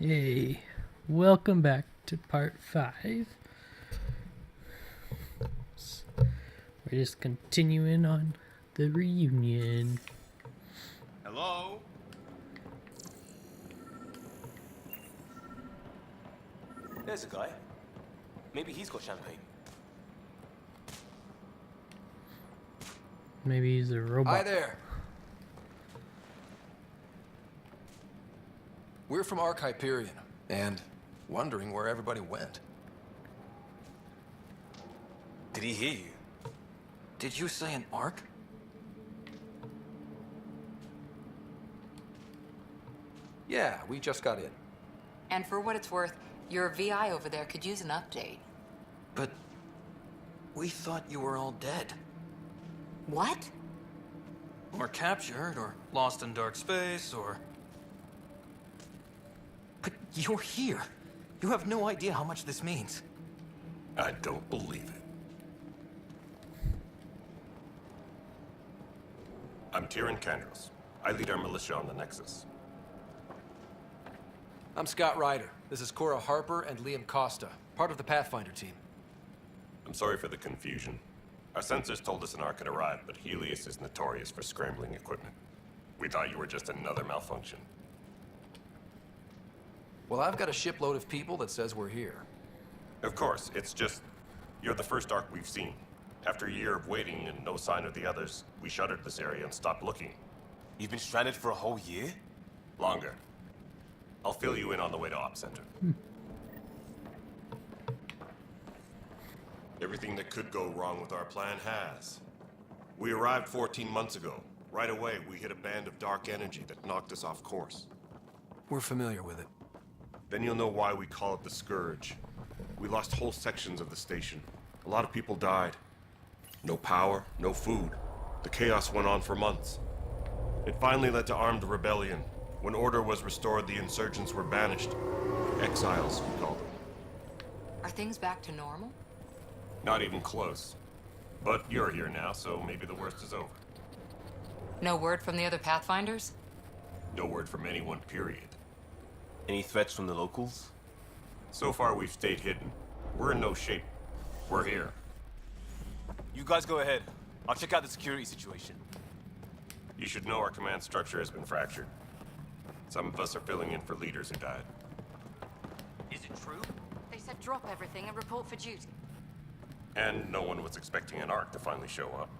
Hey, welcome back to part 5. We're just continuing on the reunion. Hello? There's a guy. Maybe he's got champagne. Maybe he's a robot. Hi there. We're from Ark Hyperion, and wondering where everybody went. Did he hear you? Did you say an Ark? Yeah, we just got in. And for what it's worth, your VI over there could use an update. But we thought you were all dead. What? Or captured, or lost in dark space, or... But you're here. You have no idea how much this means. I don't believe it. I'm Tyrion Candros. I lead our militia on the Nexus. I'm Scott Ryder. This is Cora Harper and Liam Costa, part of the Pathfinder team. I'm sorry for the confusion. Our sensors told us an Ark had arrived, but Helios is notorious for scrambling equipment. We thought you were just another malfunction. Well, I've got a shipload of people that says we're here. Of course, it's just... You're the first Ark we've seen. After a year of waiting and no sign of the others, we shuttered this area and stopped looking. You've been stranded for a whole year? Longer. I'll fill you in on the way to Op Center. Everything that could go wrong with our plan has. We arrived 14 months ago. Right away, we hit a band of dark energy that knocked us off course. We're familiar with it. Then you'll know why we call it the Scourge. We lost whole sections of the station. A lot of people died. No power, no food. The chaos went on for months. It finally led to armed rebellion. When order was restored, the insurgents were banished. Exiles, we call them. Are things back to normal? Not even close. But you're here now, so maybe the worst is over. No word from the other Pathfinders? No word from anyone, period. Any threats from the locals? So far, we've stayed hidden. We're in no shape. We're here. You guys go ahead. I'll check out the security situation. You should know our command structure has been fractured. Some of us are filling in for leaders who died. Is it true? They said drop everything and report for duty. And no one was expecting an Ark to finally show up.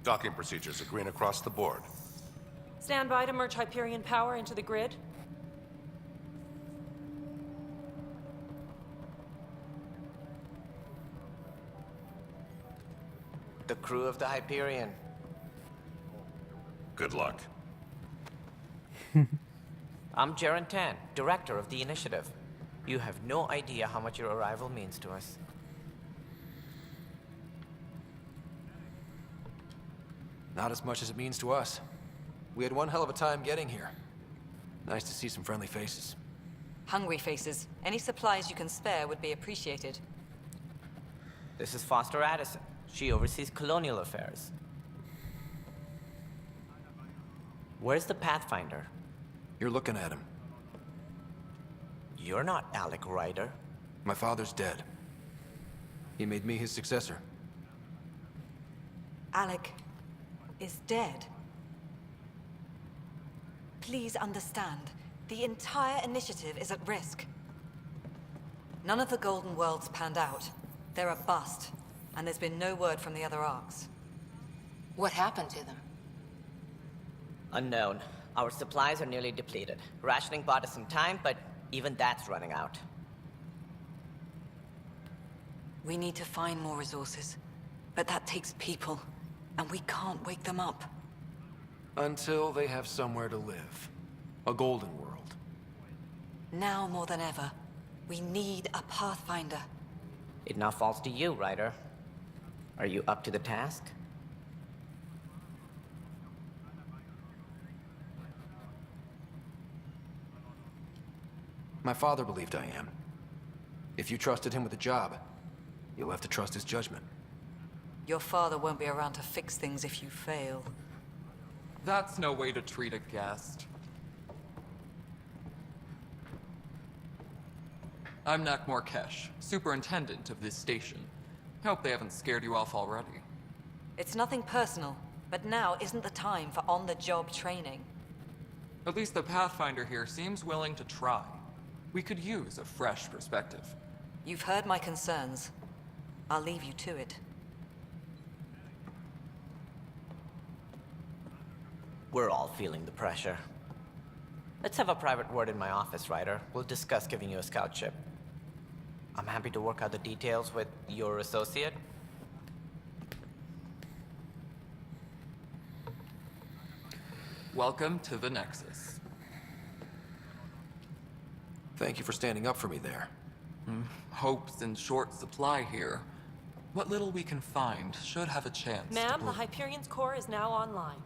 Docking procedures are green across the board. Stand by to merge Hyperion power into the grid. The crew of the Hyperion. Good luck. I'm Jaren Tan, director of the initiative. You have no idea how much your arrival means to us. Not as much as it means to us. We had one hell of a time getting here. Nice to see some friendly faces. Hungry faces. Any supplies you can spare would be appreciated. This is Foster Addison. She oversees colonial affairs. Where's the Pathfinder? You're looking at him. You're not Alec Ryder. My father's dead. He made me his successor. Alec is dead. Please understand, the entire initiative is at risk. None of the Golden Worlds panned out. They're a bust, and there's been no word from the other Arks. What happened to them? Unknown. Our supplies are nearly depleted. Rationing bought us some time, but even that's running out. We need to find more resources, but that takes people, and we can't wake them up. Until they have somewhere to live. A golden world. Now more than ever, we need a Pathfinder. It now falls to you, Ryder. Are you up to the task? My father believed I am. If you trusted him with a job, you'll have to trust his judgment. Your father won't be around to fix things if you fail. That's no way to treat a guest. I'm Nak Morkesh, superintendent of this station. Hope they haven't scared you off already. It's nothing personal, but now isn't the time for on-the-job training. At least the Pathfinder here seems willing to try. We could use a fresh perspective. You've heard my concerns. I'll leave you to it. We're all feeling the pressure. Let's have a private word in my office, Ryder. We'll discuss giving you a scout ship. I'm happy to work out the details with your associate. Welcome to the Nexus. Thank you for standing up for me there. Hope's in short supply here. What little we can find should have a chance to Ma'am, the bloom. Hyperion's core is now online.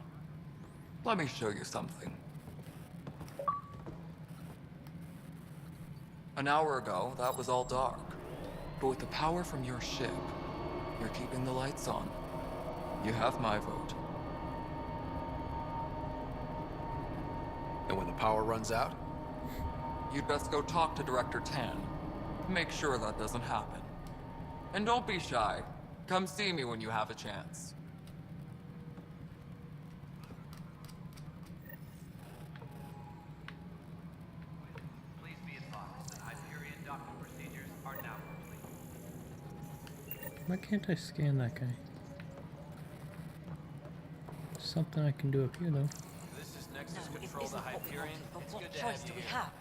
Let me show you something. An hour ago, that was all dark. But with the power from your ship, you're keeping the lights on. You have my vote. And when the power runs out? You'd best go talk to Director Tan. Make sure that doesn't happen. And don't be shy. Come see me when you have a chance. Please be advised that Hyperion docking procedures are now complete. Why can't I scan that guy? Something I can do up here, though. This is Nexus No, it Control to isn't what we Hyperion. wanted, but It's what good to choice have do you we here. have?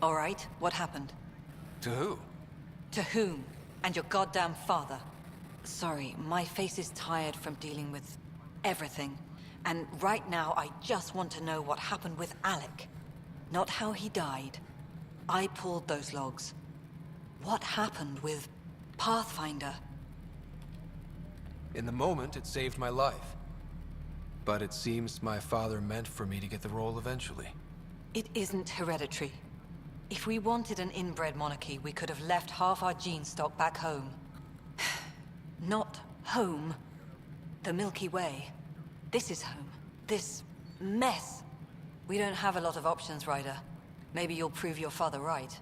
All right, what happened? To who? To whom? And your goddamn father. Sorry, my face is tired from dealing with everything. And right now, I just want to know what happened with Alec. Not how he died. I pulled those logs. What happened with Pathfinder? In the moment, it saved my life. But it seems my father meant for me to get the role eventually. It isn't hereditary. If we wanted an inbred monarchy, we could have left half our gene stock back home. Not home. The Milky Way. This is home. This mess. We don't have a lot of options, Ryder. Maybe you'll prove your father right.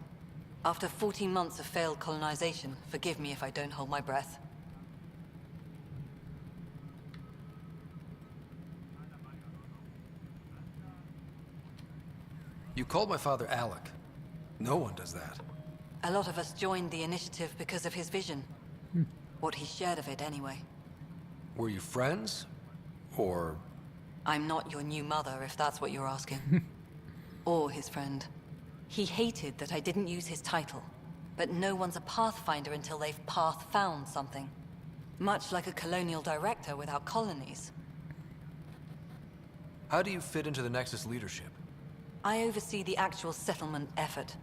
After 14 months of failed colonization, forgive me if I don't hold my breath. You called my father Alec. No one does that. A lot of us joined the initiative because of his vision. What he shared of it, anyway. Were you friends? Or... I'm not your new mother, if that's what you're asking. Or his friend. He hated that I didn't use his title. But no one's a Pathfinder until they've path-found something. Much like a colonial director without colonies. how do you fit into the Nexus leadership? I oversee the actual settlement effort.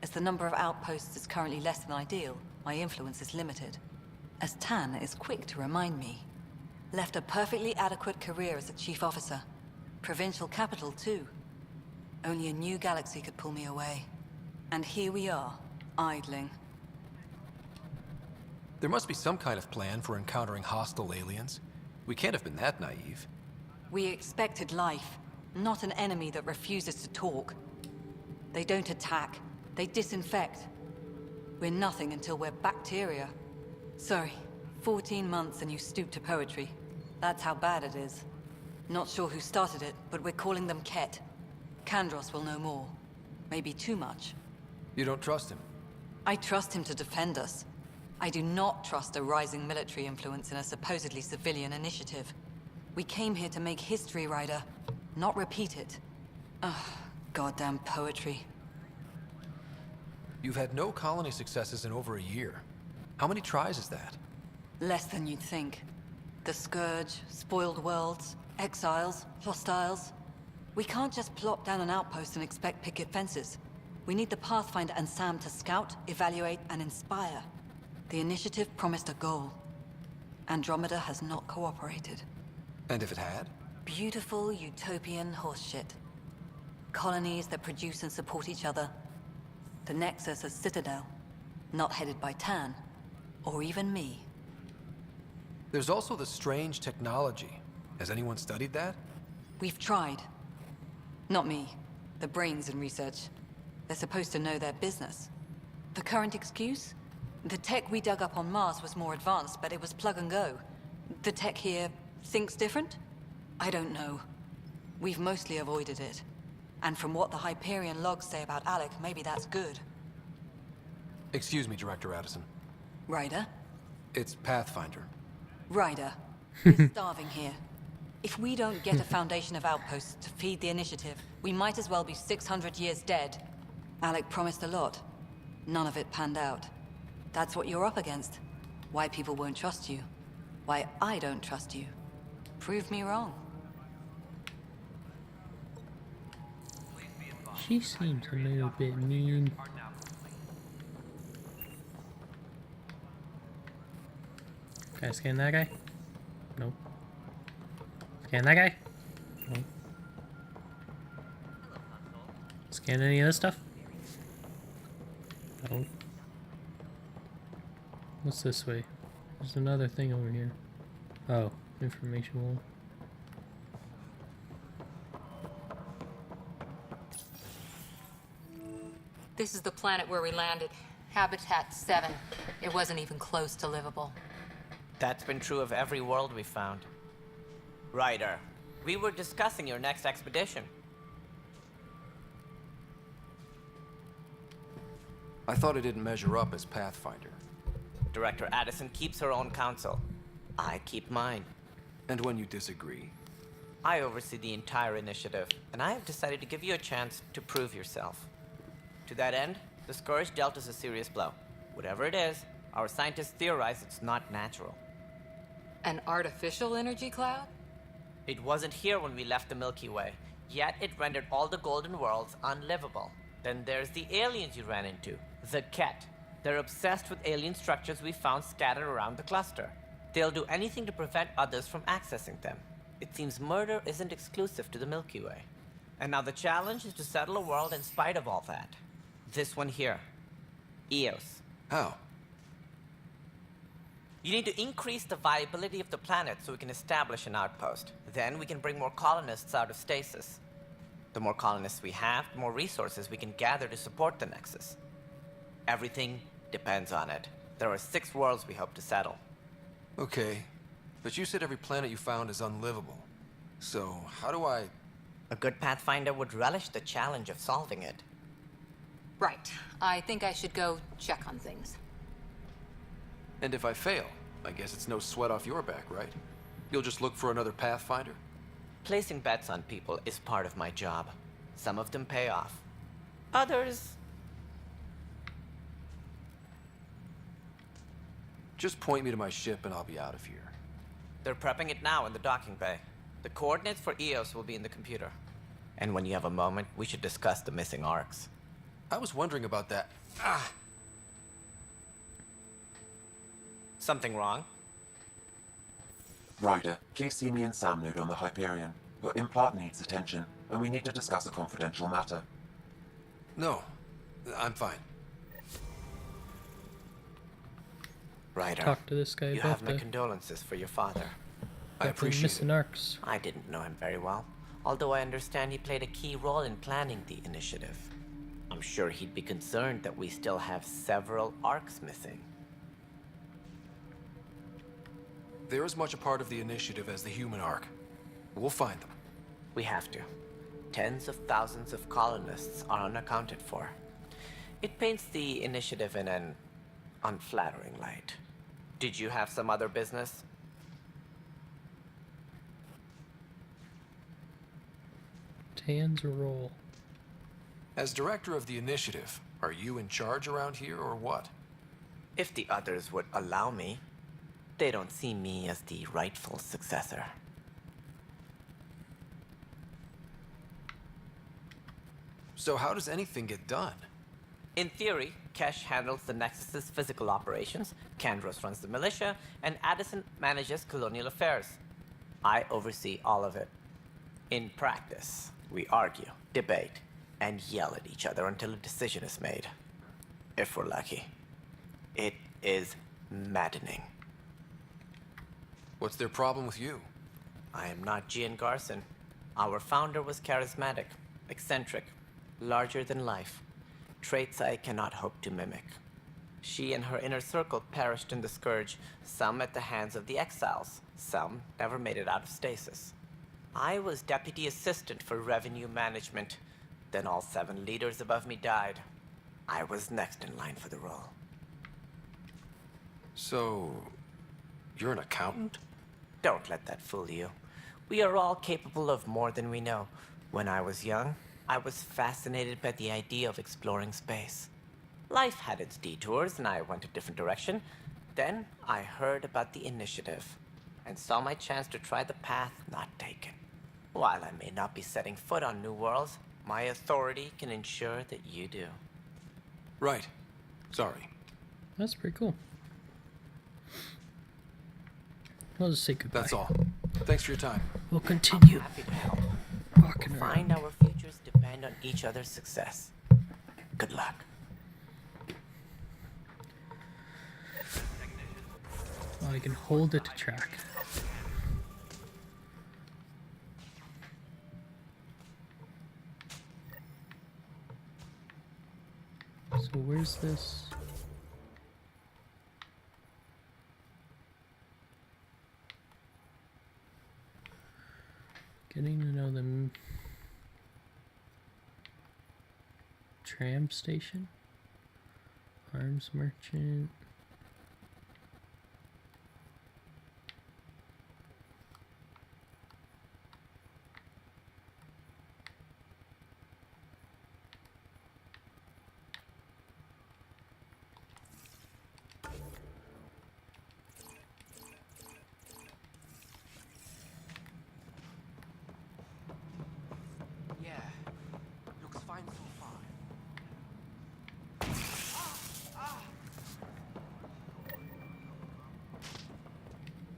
As the number of outposts is currently less than ideal, my influence is limited. As Tan is quick to remind me. Left a perfectly adequate career as a chief officer. Provincial capital, too. Only a new galaxy could pull me away. And here we are, idling. There must be some kind of plan for encountering hostile aliens. We can't have been that naive. We expected life, not an enemy that refuses to talk. They don't attack, they disinfect. We're nothing until we're bacteria. Sorry, 14 months and you stoop to poetry. That's how bad it is. Not sure who started it, but we're calling them Ket. Kandros will know more. Maybe too much. You don't trust him? I trust him to defend us. I do not trust a rising military influence in a supposedly civilian initiative. We came here to make history, Ryder, not repeat it. Ugh, goddamn poetry. You've had no colony successes in over a year. How many tries is that? Less than you'd think. The Scourge, spoiled worlds, exiles, hostiles. We can't just plop down an outpost and expect picket fences. We need the Pathfinder and Sam to scout, evaluate, and inspire. The initiative promised a goal. Andromeda has not cooperated. And if it had? Beautiful utopian horseshit. Colonies that produce and support each other. The Nexus as Citadel. Not headed by Tan. Or even me. There's also the strange technology. Has anyone studied that? We've tried. Not me. The brains in research. They're supposed to know their business. The current excuse? The tech we dug up on Mars was more advanced, but it was plug and go. The tech here thinks different? I don't know. We've mostly avoided it. And from what the Hyperion logs say about Alec, maybe that's good. Excuse me, Director Addison. Ryder? It's Pathfinder. Ryder, we're starving here. If we don't get a foundation of outposts to feed the initiative, we might as well be 600 years dead. Alec promised a lot. None of it panned out. That's what you're up against. Why people won't trust you. Why I don't trust you. Prove me wrong. She seems a little bit mean. Can I scan that guy? Nope. Scan that guy? Nope. Scan any of this stuff? No. What's this way? There's another thing over here. Oh, information wall. This is the planet where we landed. Habitat 7. It wasn't even close to livable. That's been true of every world we found. Ryder, we were discussing your next expedition. I thought it didn't measure up as Pathfinder. Director Addison keeps her own counsel. I keep mine. And when you disagree? I oversee the entire initiative, and I have decided to give you a chance to prove yourself. To that end, the Scourge dealt us a serious blow. Whatever it is, our scientists theorize it's not natural. An artificial energy cloud? It wasn't here when we left the Milky Way, yet it rendered all the golden worlds unlivable. Then there's the aliens you ran into, the Ket. They're obsessed with alien structures we found scattered around the cluster. They'll do anything to prevent others from accessing them. It seems murder isn't exclusive to the Milky Way. And now the challenge is to settle a world in spite of all that. This one here. Eos. How? You need to increase the viability of the planet so we can establish an outpost. Then we can bring more colonists out of stasis. The more colonists we have, the more resources we can gather to support the Nexus. Everything depends on it. There are 6 worlds we hope to settle. Okay, but you said every planet you found is unlivable. So, how do I... A good Pathfinder would relish the challenge of solving it. Right. I think I should go check on things. And if I fail, I guess it's no sweat off your back, right? You'll just look for another Pathfinder? Placing bets on people is part of my job. Some of them pay off. Others... Just point me to my ship and I'll be out of here. They're prepping it now in the docking bay. The coordinates for Eos will be in the computer. And when you have a moment, we should discuss the missing arcs. I was wondering about that. Ah! Something wrong? Ryder, please see me and Sam Node on the Hyperion. Your implant needs attention, and we need to discuss a confidential matter. No, I'm fine. Ryder, Talk to this guy you about have my the condolences for your father. I appreciate missing it. arcs. I didn't know him very well, although I understand he played a key role in planning the initiative. I'm sure he'd be concerned that we still have several arcs missing. They're as much a part of the initiative as the human arc. We'll find them. We have to. Tens of thousands of colonists are unaccounted for. It paints the initiative in an unflattering light. Did you have some other business? Tan's roll. As director of the initiative, are you in charge around here or what? If the others would allow me. They don't see me as the rightful successor. So how does anything get done? In theory, Kesh handles the Nexus's physical operations, Kandros runs the militia, and Addison manages colonial affairs. I oversee all of it. In practice, we argue, debate, and yell at each other until a decision is made. If we're lucky. It is maddening. What's their problem with you? I am not Gian Garson. Our founder was charismatic, eccentric, larger than life. traits I cannot hope to mimic. She and her inner circle perished in the Scourge, some at the hands of the Exiles, some never made it out of stasis. I was deputy assistant for revenue management. Then all 7 leaders above me died. I was next in line for the role. So, you're an accountant? Don't let that fool you. We are all capable of more than we know. When I was young, I was fascinated by the idea of exploring space. Life had its detours, and I went a different direction. Then I heard about the initiative, and saw my chance to try the path not taken. While I may not be setting foot on new worlds, my authority can ensure that you do. Right. Sorry. That's pretty cool. I'll just say goodbye. That's all. Thanks for your time. We'll continue. Happy to help. Walking around. Find our futures depend on each other's success. Good luck. Oh, you can hold it to track. So where's this? Getting to know the tram station, arms merchant. Yeah. Looks fine so far.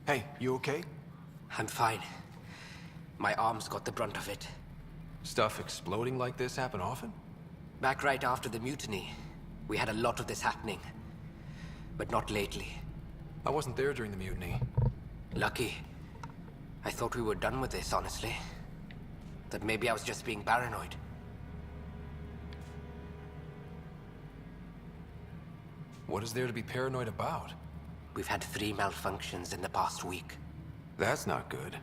Hey, you okay? I'm fine. My arms got the brunt of it. Stuff exploding like this happen often? Back right after the mutiny, we had a lot of this happening. But not lately. I wasn't there during the mutiny. Lucky. I thought we were done with this, honestly. That maybe I was just being paranoid. What is there to be paranoid about? We've had 3 malfunctions in the past week. That's not good.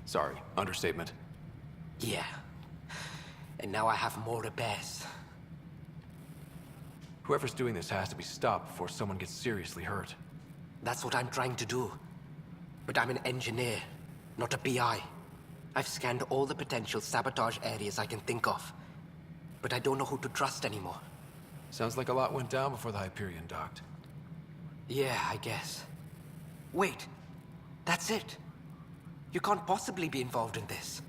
Sorry, understatement. Yeah. And now I have more repairs. Whoever's doing this has to be stopped before someone gets seriously hurt. That's what I'm trying to do. But I'm an engineer, not a PI. I've scanned all the potential sabotage areas I can think of. But I don't know who to trust anymore. Sounds like a lot went down before the Hyperion docked. Yeah, I guess. Wait. That's it. You can't possibly be involved in this.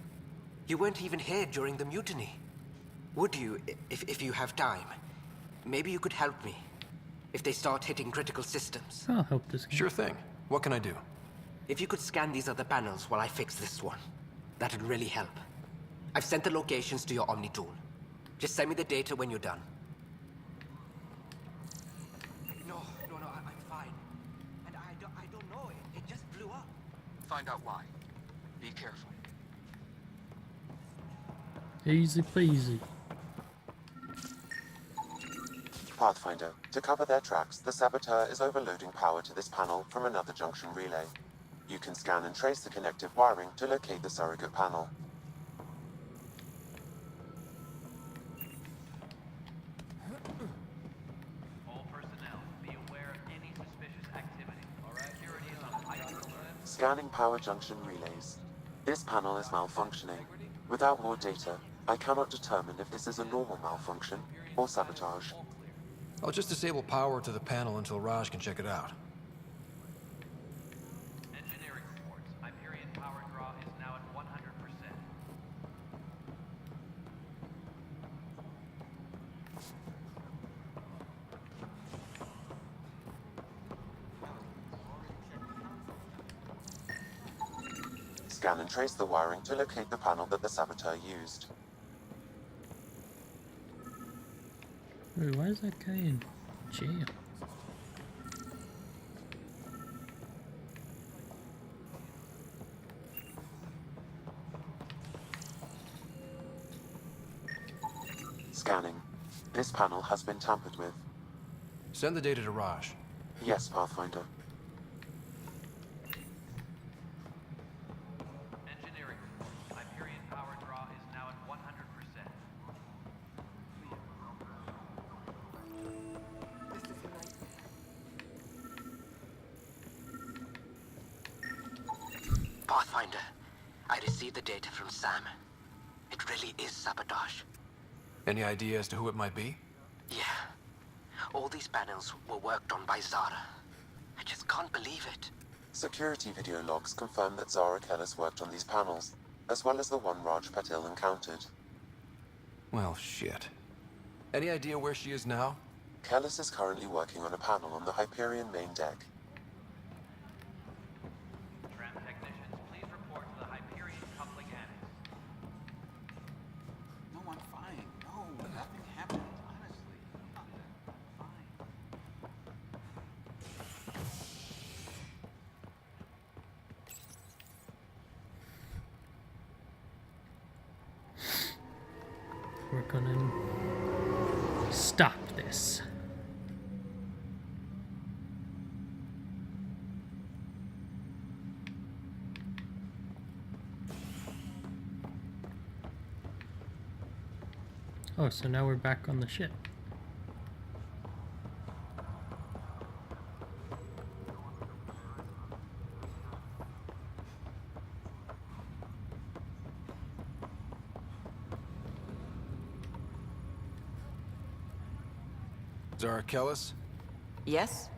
You weren't even here during the mutiny. Would you, if you have time? Maybe you could help me. If they start hitting critical systems. I'll help this guy. Sure thing. What can I do? If you could scan these other panels while I fix this one, that'd really help. I've sent the locations to your Omni tool. Just send me the data when you're done. No, I'm fine. And I don't know, it just blew up. Find out why. Be careful. Easy peasy. Pathfinder, to cover their tracks, the saboteur is overloading power to this panel from another junction relay. You can scan and trace the connective wiring to locate the surrogate panel. All personnel, be aware of any suspicious activity. Alright, security is on heightened alert. Scanning power junction relays. This panel is malfunctioning. Without more data, I cannot determine if this is a normal malfunction or sabotage. I'll just disable power to the panel until Raj can check it out. Engineering reports. Hyperion power draw is now at 100%. Scan and trace the wiring to locate the panel that the saboteur used. Wait, why is that guy in jail? Scanning. This panel has been tampered with. Send the data to Raj. Yes, Pathfinder. Engineering. Hyperion power draw is now at 100%. Pathfinder, I received the data from Sam. It really is sabotage. Any idea as to who it might be? Yeah. All these panels were worked on by Zara. I just can't believe it. Security video logs confirm that Zara Kellis worked on these panels, as well as the one Raj Patil encountered. Well, shit. Any idea where she is now? Kellis is currently working on a panel on the Hyperion main deck. Tram technicians, please report to the Hyperion coupling annex. No, I'm fine. No, nothing happened, honestly. I'm fine. We're gonna stop this. Oh, so now we're back on the ship. Zara Kellis? Yes?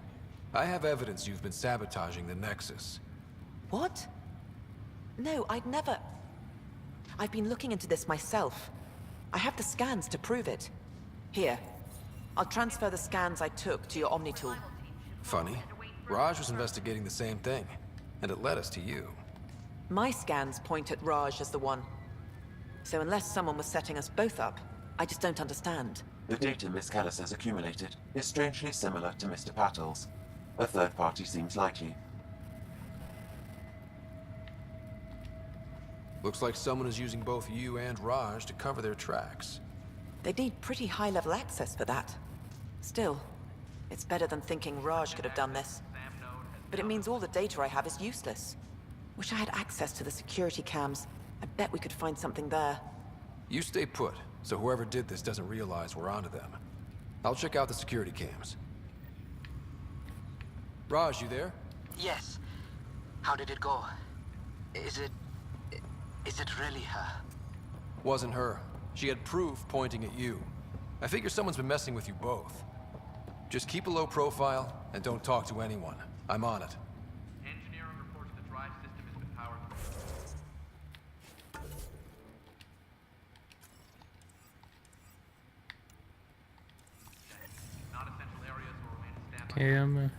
I have evidence you've been sabotaging the Nexus. What? No, I'd never... I've been looking into this myself. I have the scans to prove it. Here. I'll transfer the scans I took to your Omni tool. Funny. Raj was investigating the same thing, and it led us to you. My scans point at Raj as the one. So unless someone was setting us both up, I just don't understand. The data Miss Kellis has accumulated is strangely similar to Mr. Patil's. A third party seems likely. Looks like someone is using both you and Raj to cover their tracks. They'd need pretty high-level access for that. Still, it's better than thinking Raj could have done this. But it means all the data I have is useless. Wish I had access to the security cams. I bet we could find something there. You stay put, so whoever did this doesn't realize we're onto them. I'll check out the security cams. Raj, you there? Yes. How did it go? Is it really her? Wasn't her. She had proof pointing at you. I figure someone's been messing with you both. Just keep a low profile and don't talk to anyone. I'm on it. Engineering reports the drive system has been powered through. Non-essential areas will remain standby. Okay, I'm gonna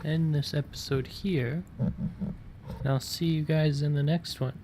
end this episode here. And I'll see you guys in the next one.